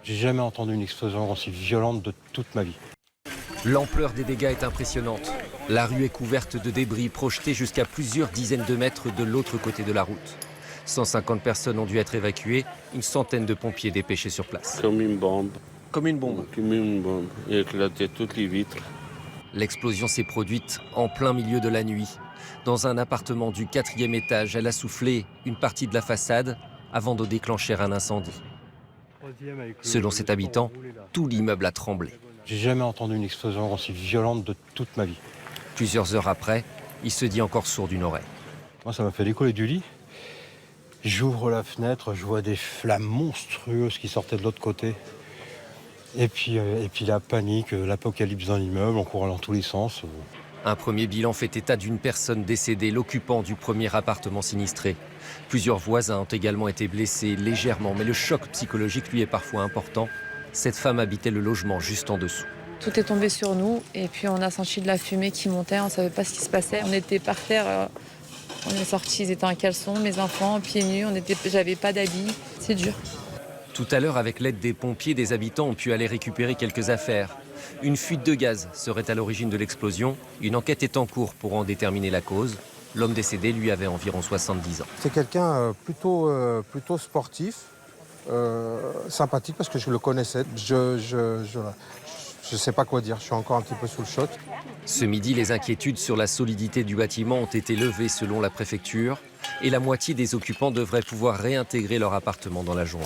J'ai jamais entendu une explosion aussi violente de toute ma vie. L'ampleur des dégâts est impressionnante. La rue est couverte de débris projetés jusqu'à plusieurs dizaines de mètres de l'autre côté de la route. 150 personnes ont dû être évacuées, une centaine de pompiers dépêchés sur place. Comme une bombe. Comme une bombe. Comme une bombe. Il a éclaté toutes les vitres. L'explosion s'est produite en plein milieu de la nuit. Dans un appartement du 4e étage, elle a soufflé une partie de la façade avant de déclencher un incendie. Selon cet habitant, tout l'immeuble a tremblé. J'ai jamais entendu une explosion aussi violente de toute ma vie. Plusieurs heures après, il se dit encore sourd d'une oreille. Moi, ça m'a fait décoller du lit. J'ouvre la fenêtre, je vois des flammes monstrueuses qui sortaient de l'autre côté. Et puis la panique, l'apocalypse dans l'immeuble, on courait dans tous les sens. Un premier bilan fait état d'une personne décédée, l'occupant du premier appartement sinistré. Plusieurs voisins ont également été blessés légèrement, mais le choc psychologique lui est parfois important. Cette femme habitait le logement juste en dessous. Tout est tombé sur nous et puis on a senti de la fumée qui montait, on ne savait pas ce qui se passait. On était par terre, on est sortis, ils étaient en caleçon, mes enfants, pieds nus, j'avais pas d'habits, c'est dur. Tout à l'heure, avec l'aide des pompiers, des habitants ont pu aller récupérer quelques affaires. Une fuite de gaz serait à l'origine de l'explosion. Une enquête est en cours pour en déterminer la cause. L'homme décédé, lui, avait environ 70 ans. C'est quelqu'un plutôt sportif, sympathique parce que je le connaissais. Je sais pas quoi dire, je suis encore un petit peu sous le choc. Ce midi, les inquiétudes sur la solidité du bâtiment ont été levées selon la préfecture et la moitié des occupants devraient pouvoir réintégrer leur appartement dans la journée.